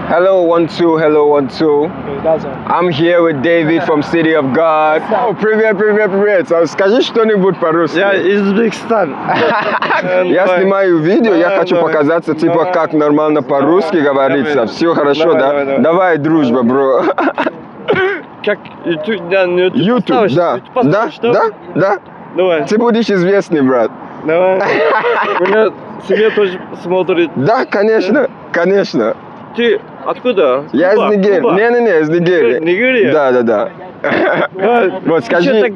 Hello, 1-2, hello, 1-2. I'm here with David from City of God. Oh, привет. Скажи что-нибудь по-русски. Я из Узбекистана. Я снимаю видео, я хочу показаться, типа, как нормально по-русски говорится. Все хорошо, да? Давай, дружба, бро. Как YouTube? YouTube, да. Давай. Ты будешь известный, брат. Давай. Меня себе тоже смотрит. Да, конечно. Ты откуда? Я из Нигерии. Не, из Нигерии. Нигерия? Да. Вот, скажи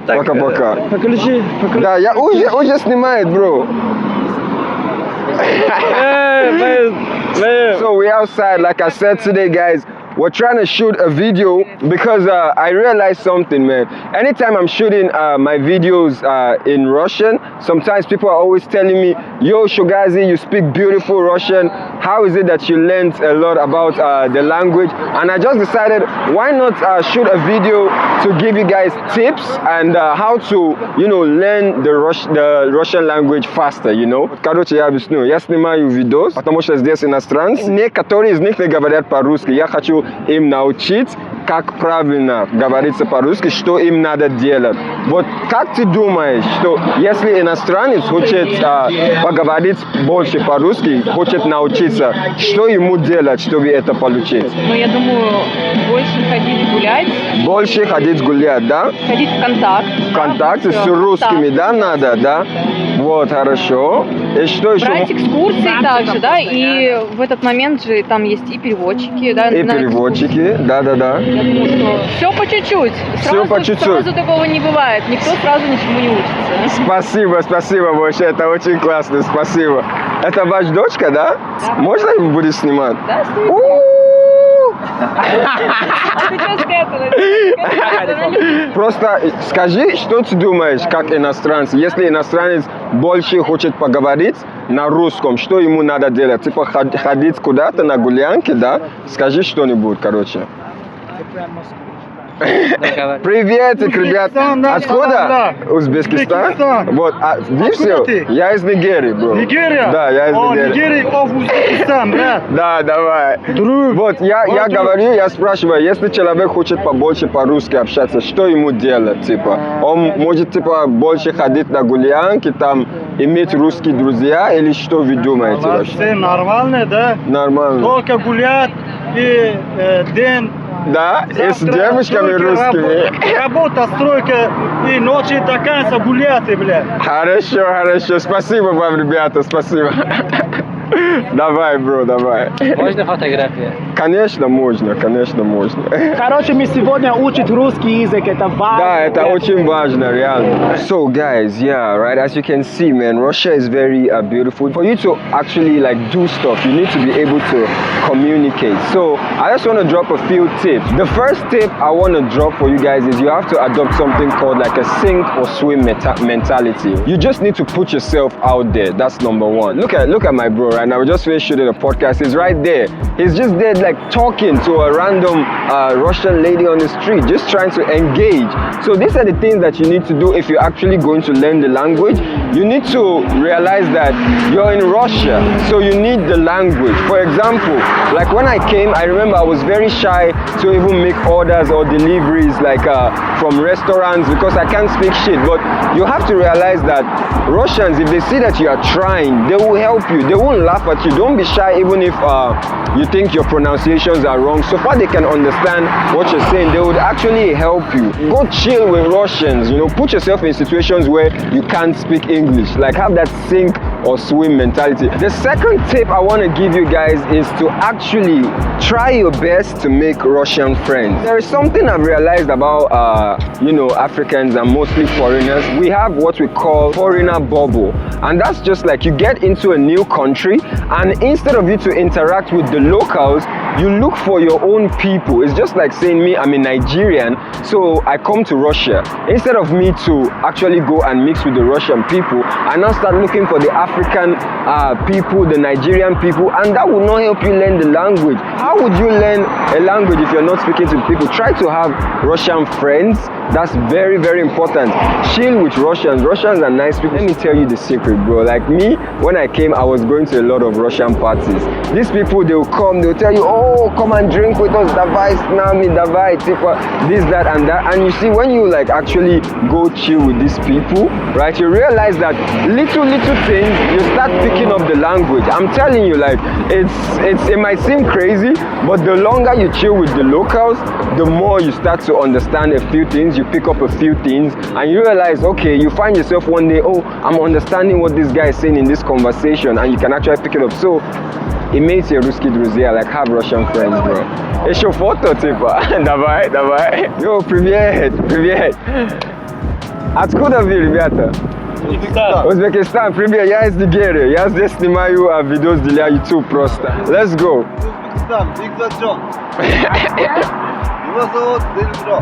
пока-пока. Покажи. Да, я уже снимает, бро. So we outside, like I said today, guys. We're trying to shoot a video because I realized something, man. Anytime I'm shooting my videos in Russian, sometimes people are always telling me, yo, Shogazi, you speak beautiful Russian. How is it that you learned a lot about the language? And I just decided, why not shoot a video to give you guys tips and how to, learn the Russian language faster, Короче, я объясню. Я снимаю видос, потому что здесь иностранцы. Некоторые из них не говорят по-русски. Я хочу им научить, как правильно говорится по-русски, что им надо делать. Вот как ты думаешь, что если иностранец хочет поговорить больше по-русски, хочет научиться, что ему делать, чтобы это получить? Ну, я думаю, больше ходить гулять. Да? Ходить в контакт. В контакте с русскими, да, надо, да? Вот, хорошо. И что еще? Брать экскурсии также, да, и в этот момент же там есть и переводчики, да. И переводчики, да. Я думаю, что все по чуть-чуть. Сразу такого не бывает, никто сразу ничему не учится. Спасибо большое, это очень классно, спасибо. Это ваша дочка, да? Да. Можно его будет снимать? Да, снимай. Просто скажи, что ты думаешь, как иностранец? Если иностранец больше хочет поговорить на русском, что ему надо делать? Типа ходить куда-то на гулянке, да? Скажи что-нибудь, короче. Приветик, ребят. Откуда? Узбекистан. Вот, видишь, я из Нигерии, бро. Нигерия? Да, я из Нигерии. Нигерия, Узбекистан, брат. Да, давай. Вот, я говорю, я спрашиваю, если человек хочет побольше по-русски общаться, что ему делать, типа? Он может, типа, больше ходить на гулянки, там, иметь русские друзья, или что вы думаете вообще? Все нормально, да? Нормально. Только гулять и день. Да, и с девушками русскими. Работа, стройка и ночи до конца гулять, бля. Хорошо. Спасибо вам, ребята, спасибо. Давай, бро, давай. Можно фотография? Конечно, можно. Короче, мы сегодня учим русский язык, это важно. Да, это очень важно, реально. So, guys, yeah, right, as you can see, man, Russia is very beautiful. For you to actually, do stuff, you need to be able to communicate. So, I just want to drop a few tips. The first tip I want to drop for you guys is you have to adopt something called like a sink or swim mentality. You just need to put yourself out there. That's number one. Look at my bro right now. We just finished shooting a podcast. He's right there. He's just there talking to a random Russian lady on the street, just trying to engage. So these are the things that you need to do if you're actually going to learn the language. You need to realize that you're in Russia, so you need the language. For example, like when I came, I remember I was very shy to even make orders or deliveries from restaurants because I can't speak shit. But you have to realize that Russians, if they see that you are trying, they will help you. They won't laugh at you. Don't be shy even if you think your pronunciations are wrong. So far they can understand what you're saying, they would actually help you. Go chill with Russians, put yourself in situations where you can't speak English. Have that sink or swim mentality. The second tip I want to give you guys is to actually try your best to make Russian friends. There is something I've realized about Africans and mostly foreigners. We have what we call foreigner bubble, and that's just like you get into a new country and instead of you to interact with the locals, you look for your own people. It's just like saying me, I'm a Nigerian, so I come to Russia. Instead of me to actually go and mix with the Russian people, I now start looking for the African people, the Nigerian people, and that will not help you learn the language. How would you learn a language if you're not speaking to people? Try to have Russian friends. That's very, very important. Chill with Russians. Russians are nice people. Let me tell you the secret, bro. Like me, when I came, I was going to a lot of Russian parties. These people, they'll come, they'll tell you, oh, come and drink with us, davai, snami, davai, tipa, this, that, and that. And you see, when you like actually go chill with these people, right, you realize that little things, you start picking up the language. I'm telling you, like, it might seem crazy, but the longer you chill with the locals, the more you start to understand a few things. You pick up a few things and you realize, okay, you find yourself one day, oh, I'm understanding what this guy is saying in this conversation, and you can actually pick it up. So it makes you Ruski Druzia, like have Russian friends, bro. It's your photo, типа. Давай. Yo, привет. Откуда вы, ребята? Узбекистан, привет, я из Нигерии. Я здесь снимаю видео для YouTube просто. Let's go. Узбекистан, Big John. Его зовут Дельбро.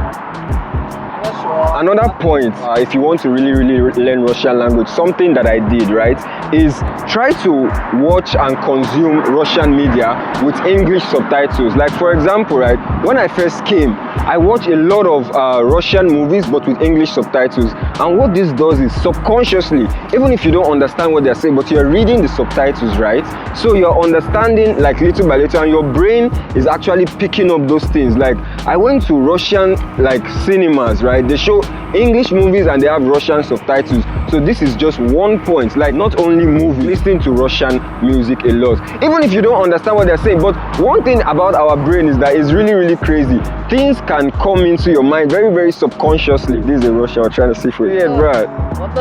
Another point, if you want to really learn Russian language, something that I did, right, is try to watch and consume Russian media with English subtitles. Like for example, right, when I first came, I watched a lot of Russian movies but with English subtitles, and what this does is subconsciously, even if you don't understand what they're saying, but you're reading the subtitles, right, so you're understanding like little by little, and your brain is actually picking up those things. Like I went to Russian like cinemas, right, they show English movies and they have Russian subtitles. So this is just one point, like not only movies, listening to Russian music a lot, even if you don't understand what they're saying. But one thing about our brain is that it's really crazy. Things can come into your mind very subconsciously. This is Russia, we're trying to see for it. Yeah, bro.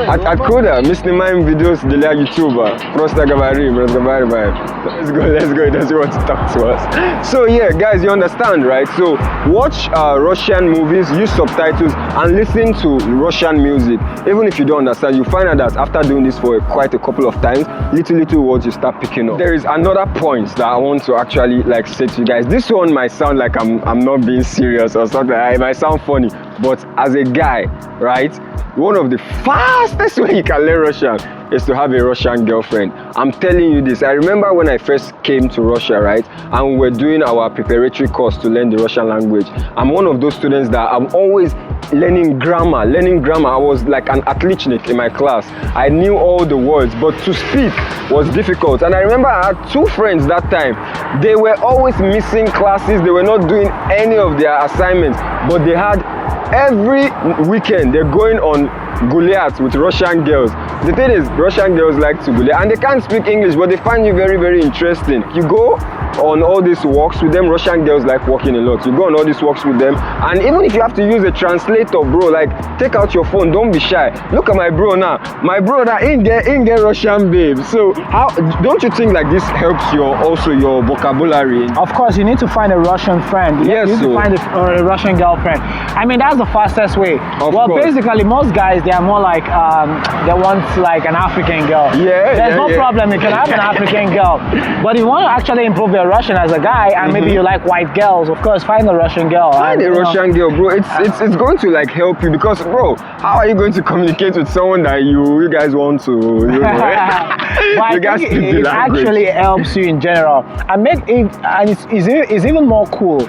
Откуда? Мы снимаем видос для YouTube. Просто говорим, разговариваем. Let's go. He doesn't want to talk to us. So yeah, guys, you understand, right? So watch Russian movies, use subtitles, and listen to Russian music. Even if you don't understand, you find out that after doing this for quite a couple of times, little words you start picking up. There is another point that I want to actually like say to you guys. This one might sound like I'm not being serious or something. It might sound funny, but as a guy, right, one of the fastest way you can learn Russian is to have a Russian girlfriend. I'm telling you this. I remember when I first came to Russia, right, and we were doing our preparatory course to learn the Russian language. I'm one of those students that I'm always learning grammar. I was like an athlete in my class. I knew all the words, but to speak was difficult. And I remember I had two friends that time. They were always missing classes. They were not doing any of their assignments, but they had every weekend they're going on Goliath with Russian girls. The thing is, Russian girls like to Goliath and they can't speak English, but they find you very interesting. You go on all these walks with them. Russian girls like walking a lot. You go on all these walks with them, and even if you have to use a translator, bro, like take out your phone, don't be shy. Look at my bro now. My bro now in get Russian babe. So how don't you think like this helps your vocabulary? Of course, you need to find a Russian friend. Yes, you need to find a Russian girlfriend. I mean, that's the fastest way. Well, basically, most guys, they are more like they want like an African girl. There's no problem, you can have an African girl, but if you want to actually improve your Russian as a guy, and maybe you like white girls, of course, find a Russian girl. Find a Russian girl, bro. It's going to like help you, because bro, how are you going to communicate with someone that you guys want to, you know, but I think it actually helps you in general, and it's even more cool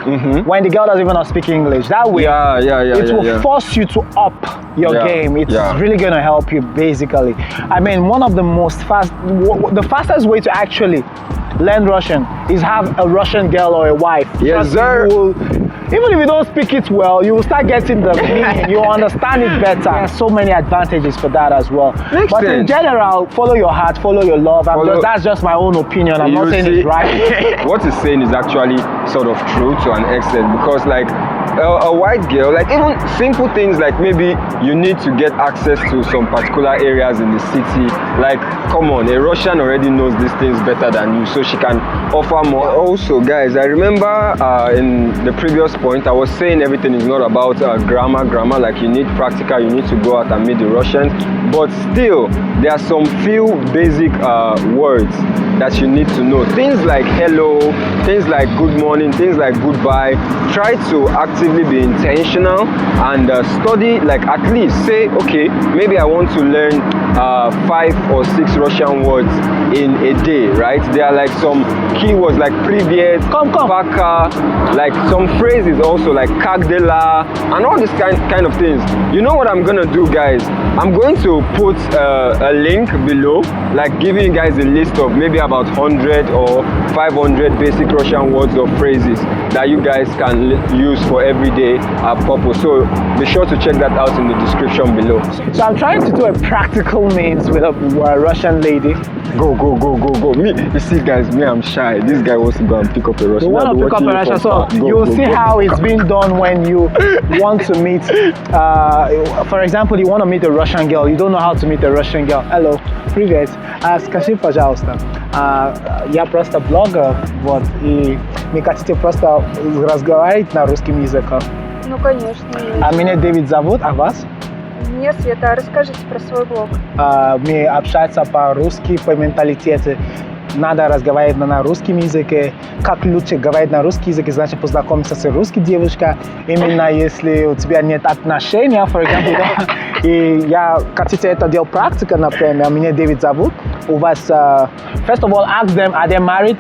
when the girl doesn't even speak English. That way it will force you to up your game. It's really going to help you, basically. I mean, one of the fastest way to actually learn Russian is have a Russian girl or a wife. Yes, sir. Even if you don't speak it well, you will start getting the meaning. You understand it better. There's so many advantages for that as well. But in general, follow your heart, follow your love. That's just my own opinion. I'm not saying it's right. What he's saying is actually sort of true to an extent, because like a white girl, like even simple things like maybe you need to get access to some particular areas in the city, like come on, a Russian already knows these things better than you, so she can offer more. Also guys, I remember in the previous point I was saying everything is not about grammar, like you need practical, you need to go out and meet the Russians, but still there are some few basic words that you need to know. Things like hello, things like good morning, things like goodbye. Try to actively be intentional and study, like at least say, okay, maybe I want to learn 5 or 6 Russian words in a day, right? There are like some keywords like privyet, paka, like some phrases also like kagdela and all these kind of things. You know what I'm gonna do, guys? I'm going to put a link below, like giving you guys a list of maybe about 100 or 500 basic Russian words or phrases that you guys can use for everyday purpose. So be sure to check that out in the description below. So I'm trying to do a practical means with a Russian lady. Go. Me, you see, guys, me, I'm shy. This guy wants to go and pick up a Russian. You want to pick up a Russian, so you'll see how it's being done when you want to meet, for example, you want to meet a Russian girl. You don't know how to meet a Russian girl. Hello, привет. Скажи, пожалуйста, я просто блогер, вот, и мне хотите просто разговаривать на русском языке. Ну, конечно. А меня Дэвид зовут, а вас? Нет, Света, расскажите про свой блог. Мы общаемся по-русски, по менталитету. Надо разговаривать на русском языке. Как лучше говорить на русском языке, значит познакомиться с русской девушкой. Именно если у тебя нет отношений, for example, да, и я хотите это делать практика, например, меня Дэвид зовут. У вас, first of all, ask them, are they married?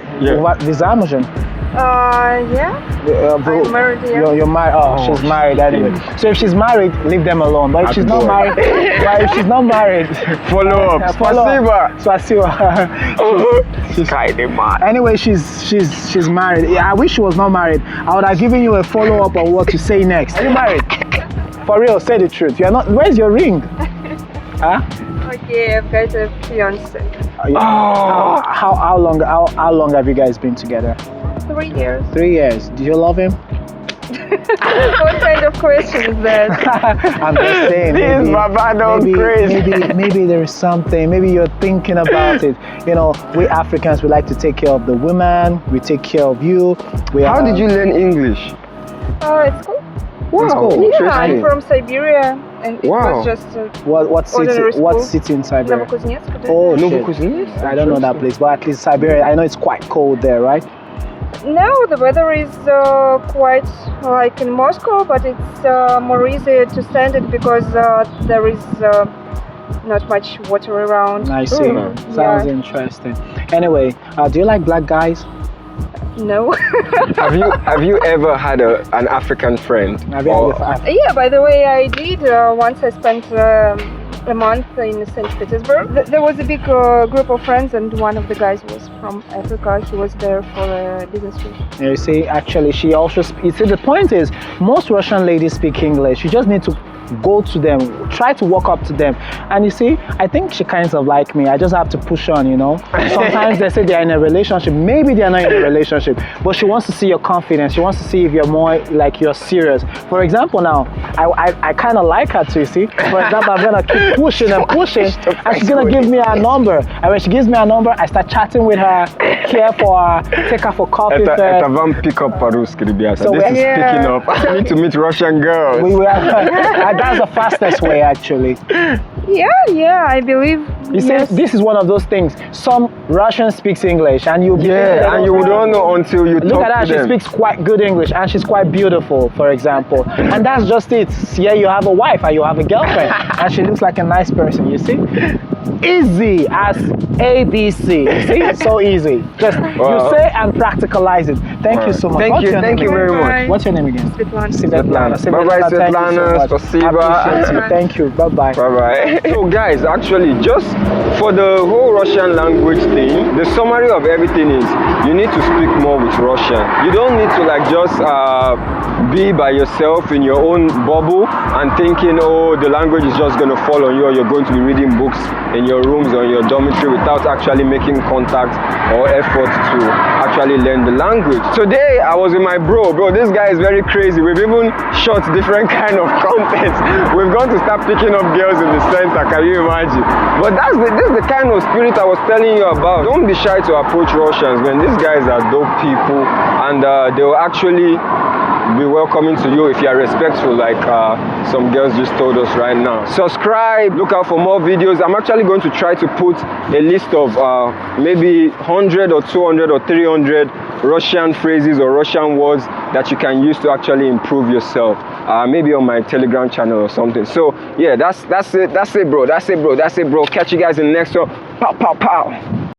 Вы замужем? Yeah. I'm married, yeah. You're married. Oh, she's married anyway. So if she's married, leave them alone. But if she's not married, follow up. Spasiba. She's kind of mad. Anyway, she's married. Yeah, I wish she was not married. I would have given you a follow up on what to say next. Are you married? For real, say the truth. You're not. Where's your ring? Huh? Okay, I've got a fiance. How long have you guys been together? 3 years. 3 years. Do you love him? What kind of question is that? I'm just saying. Maybe there's something. Maybe you're thinking about it. You know, we Africans, we like to take care of the women. We take care of you. How did you learn English? It's cool. Wow, yeah, I'm from Siberia, and it was just what city in Siberia? Novokuznetsk. Oh, Novokuznetsk? I don't know that place, but at least Siberia, I know it's quite cold there, right? No, the weather is quite like in Moscow, but it's more easy to stand it because there is not much water around. I see. Sounds interesting. Anyway, do you like black guys? No. Have you ever had an African friend? Yeah, by the way, I did. Once I spent a month in St. Petersburg. There was a big group of friends, and one of the guys was from Africa. He was there for a business trip. You see, actually, she also you see, the point is, most Russian ladies speak English. You just need to go to them, try to walk up to them. And you see, I think she kind of like me. I just have to push on, you know. Sometimes they say they're in a relationship. Maybe they're not in a relationship, but she wants to see your confidence. She wants to see if you're more like you're serious. For example, now, I kind of like her too, you see. For example, I'm going to keep pushing and pushing, and she's going to give me a number. And when she gives me a number, I start chatting with her, care for her, take her for coffee. Это вам pick up по-русски, ребята. This is picking up. I need to meet Russian girls. That's the fastest way, actually. Yeah, I believe. You see, this is one of those things. Some Russian speaks English, and you and you don't know until you look talk at her. to them. She speaks quite good English, and she's quite beautiful, for example. And that's just it. Yeah, you have a wife, and you have a girlfriend, and she looks like a nice person. You see, easy as ABC. You see, so easy. Just you say and practicalize it. Thank you so much. Thank you very much. What's your name again? Svetlana. Bye-bye, Svetlana. Spasiba. Thank you. Bye-bye. Bye-bye. So guys, actually, just for the whole Russian language thing, the summary of everything is you need to speak more with Russian. You don't need to like just be by yourself in your own bubble and thinking, oh, the language is just going to fall on you, or you're going to be reading books in your rooms or in your dormitory without actually making contact or effort to actually learn the language. Today I was with my bro. This guy is very crazy. We've even shot different kind of content. We've gone to start picking up girls in the center, can you imagine? But this is the kind of spirit I was telling you about. Don't be shy to approach Russians, man. These guys are dope people, and they will actually be welcoming to you if you are respectful, like some girls just told us right now. Subscribe, look out for more videos. I'm actually going to try to put a list of maybe 100 or 200 or 300 Russian phrases or Russian words that you can use to actually improve yourself, maybe on my Telegram channel or something. So yeah, that's it bro, catch you guys in the next one. Pow pow pow.